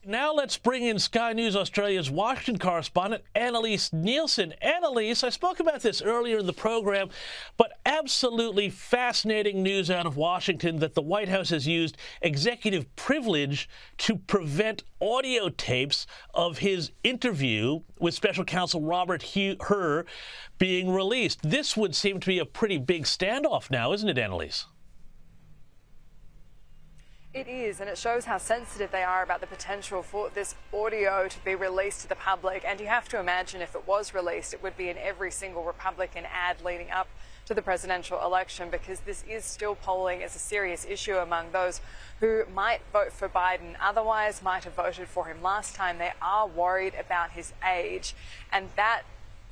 Now let's bring in Sky News Australia's Washington correspondent, Analise Neelsen. Annelise, I spoke about this earlier in the program, but absolutely fascinating news out of Washington that the White House has used executive privilege to prevent audio tapes of his interview with Special Counsel Robert Hur being released. This would seem to be a pretty big standoff now, isn't it, Annelise? It is, and it shows how sensitive they are about the potential for this audio to be released to the public. And you have to imagine if it was released, it would be in every single Republican ad leading up to the presidential election, because this is still polling as a serious issue among those who might vote for Biden, otherwise might have voted for him last time. They are worried about his age, and that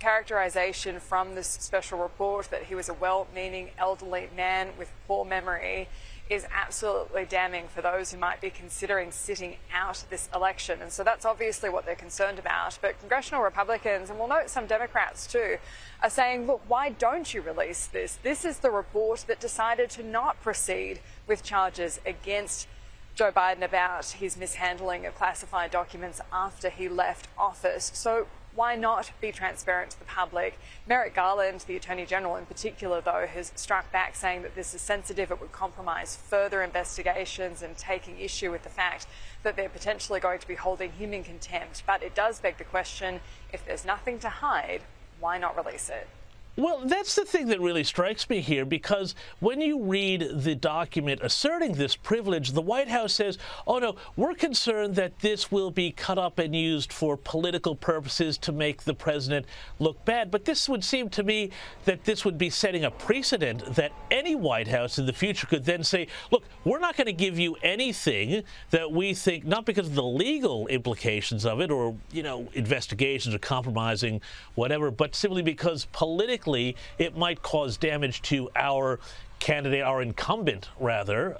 characterization from this special report that he was a well-meaning elderly man with poor memory is absolutely damning for those who might be considering sitting out this election. And so that's obviously what they're concerned about. But congressional Republicans, and we'll note some Democrats too, are saying, look, why don't you release this? This is the report that decided to not proceed with charges against Joe Biden about his mishandling of classified documents after he left office. So why not be transparent to the public? Merrick Garland, the Attorney General in particular, though, has struck back saying that this is sensitive, it would compromise further investigations, and taking issue with the fact that they're potentially going to be holding him in contempt. But it does beg the question, if there's nothing to hide, why not release it? Well, that's the thing that really strikes me here, because when you read the document asserting this privilege, the White House says, oh, no, we're concerned that this will be cut up and used for political purposes to make the president look bad. But this would seem to me that this would be setting a precedent that any White House in the future could then say, look, we're not going to give you anything that we think, not because of the legal implications of it or, you know, investigations or compromising whatever, but simply because politically it might cause damage to our candidate, our incumbent, rather.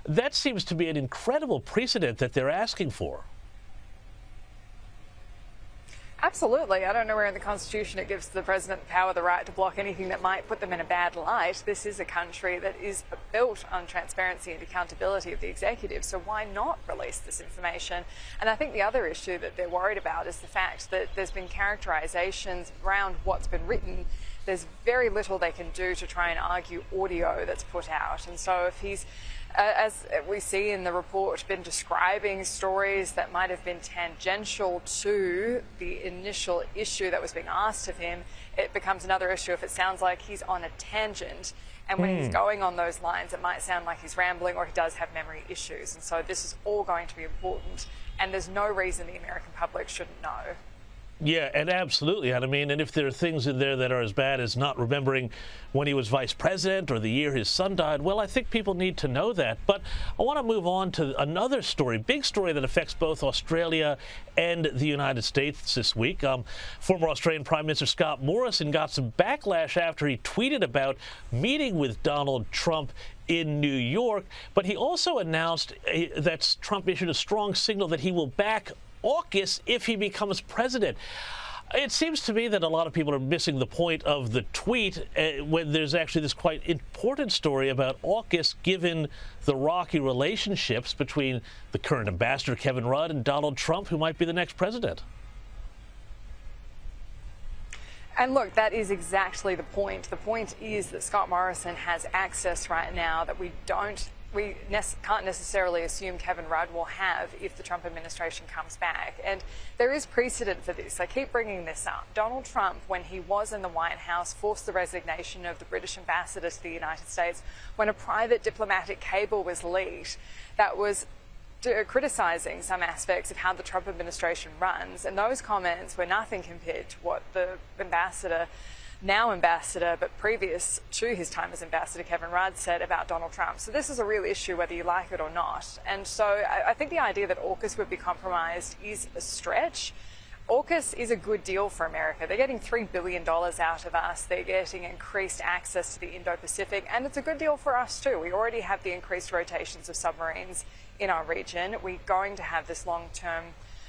That seems to be an incredible precedent that they're asking for. Absolutely. I don't know where in the Constitution it gives the president the power, the right to block anything that might put them in a bad light. This is a country that is built on transparency and accountability of the executive, so why not release this information? And I think the other issue that they're worried about is the fact that there's been characterizations around what's been written. There's very little they can do to try and argue audio that's put out. And so if he's, as we see in the report, been describing stories that might have been tangential to the initial issue that was being asked of him, it becomes another issue if it sounds like he's on a tangent. And when he's going on those lines, it might sound like he's rambling or he does have memory issues. And so this is all going to be important, and there's no reason the American public shouldn't know. Yeah, and absolutely. And I mean, and if there are things in there that are as bad as not remembering when he was vice president or the year his son died, well, I think people need to know that. But I want to move on to another story, big story that affects both Australia and the United States this week. Former Australian Prime Minister Scott Morrison got some backlash after he tweeted about meeting with Donald Trump in New York. But he also announced that Trump issued a strong signal that he will back AUKUS if he becomes president. It seems to me that a lot of people are missing the point of the tweet when there's actually this quite important story about AUKUS, given the rocky relationships between the current ambassador, Kevin Rudd, and Donald Trump, who might be the next president. And look, that is exactly the point. The point is that Scott Morrison has access right now that we can't necessarily assume Kevin Rudd will have if the Trump administration comes back. And there is precedent for this. I keep bringing this up. Donald Trump, when he was in the White House, forced the resignation of the British ambassador to the United States when a private diplomatic cable was leaked that was criticising some aspects of how the Trump administration runs. And those comments were nothing compared to what the ambassador, now ambassador, but previous to his time as ambassador, Kevin Rudd, said about Donald Trump. So this is a real issue whether you like it or not. And so I think the idea that AUKUS would be compromised is a stretch. AUKUS is a good deal for America. They're getting $3 billion out of us. They're getting increased access to the Indo-Pacific, and it's a good deal for us too. We already have the increased rotations of submarines in our region. We're going to have this long-term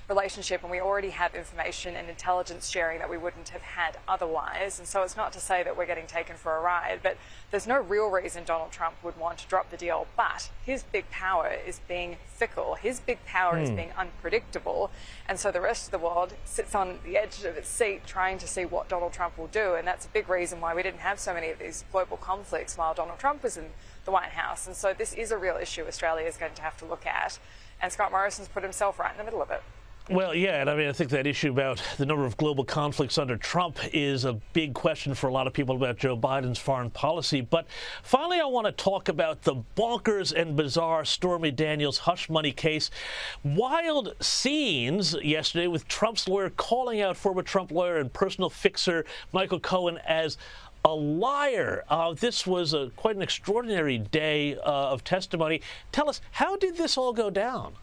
relationship, and we already have information and intelligence sharing that we wouldn't have had otherwise. And so it's not to say that we're getting taken for a ride, but there's no real reason Donald Trump would want to drop the deal. But his big power is being fickle. His big power is being unpredictable. And so the rest of the world sits on the edge of its seat trying to see what Donald Trump will do. And that's a big reason why we didn't have so many of these global conflicts while Donald Trump was in the White House. And so this is a real issue Australia is going to have to look at. And Scott Morrison's put himself right in the middle of it. Well, yeah, and I mean, I think that issue about the number of global conflicts under Trump is a big question for a lot of people about Joe Biden's foreign policy. But finally, I want to talk about the bonkers and bizarre Stormy Daniels hush money case. Wild scenes yesterday with Trump's lawyer calling out former Trump lawyer and personal fixer Michael Cohen as a liar. This was quite an extraordinary day of testimony. Tell us, how did this all go down?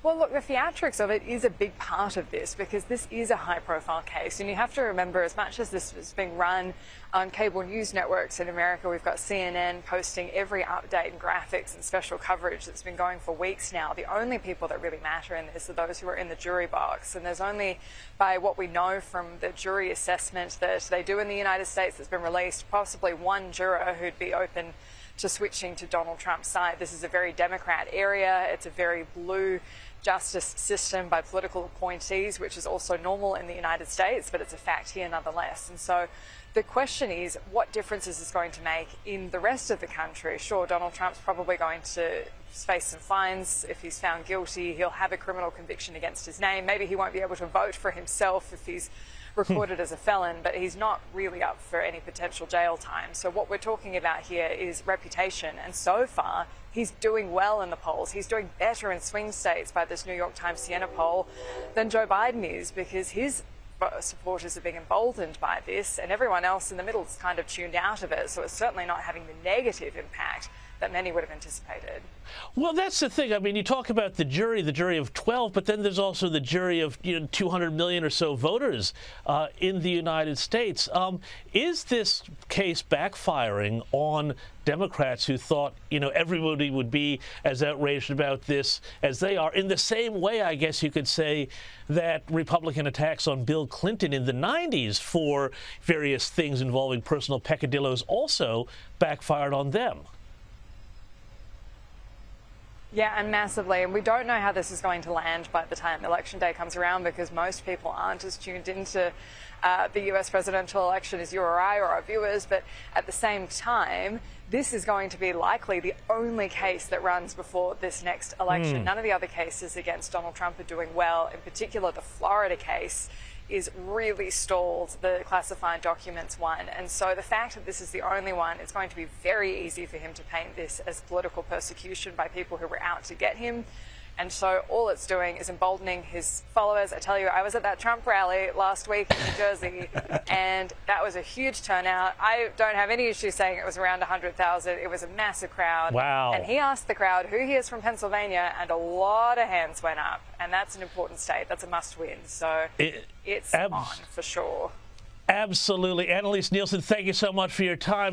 Well, look, the theatrics of it is a big part of this because this is a high-profile case. And you have to remember, as much as this is being run on cable news networks in America, we've got CNN posting every update and graphics and special coverage that's been going for weeks now. The only people that really matter in this are those who are in the jury box. And there's only, by what we know from the jury assessment that they do in the United States that's been released, possibly one juror who'd be open to switching to Donald Trump's side. This is a very Democrat area. It's a very blue justice system by political appointees, which is also normal in the United States, but it's a fact here nonetheless. And so the question is, what difference is this going to make in the rest of the country? Sure, Donald Trump's probably going to face some fines. If he's found guilty, he'll have a criminal conviction against his name. Maybe he won't be able to vote for himself if he's recorded as a felon, but he's not really up for any potential jail time. So what we're talking about here is reputation, and so far he's doing well in the polls. He's doing better in swing states by this New York Times Siena poll than Joe Biden is, because his supporters are being emboldened by this, and everyone else in the middle is kind of tuned out of it. So it's certainly not having the negative impact that many would have anticipated. Well, that's the thing. I mean, you talk about the jury of 12, but then there's also the jury of 200 million or so voters in the United States. Is this case backfiring on Democrats who thought, everybody would be as outraged about this as they are? In the same way, I guess you could say that Republican attacks on Bill Clinton in the 90s for various things involving personal peccadillos also backfired on them. Yeah, and massively. And we don't know how this is going to land by the time Election Day comes around, because most people aren't as tuned into the US presidential election as you or I or our viewers. But at the same time, this is going to be likely the only case that runs before this next election. None of the other cases against Donald Trump are doing well. In particular, the Florida case is really stalled, the classified documents one. And so the fact that this is the only one, it's going to be very easy for him to paint this as political persecution by people who were out to get him. And so all it's doing is emboldening his followers. I tell you, I was at that Trump rally last week in New Jersey, and that was a huge turnout. I don't have any issue saying it was around 100,000. It was a massive crowd. Wow. And he asked the crowd who he is from Pennsylvania, and a lot of hands went up. And that's an important state. That's a must-win. So it's on for sure. Absolutely. Analise Neelsen, thank you so much for your time.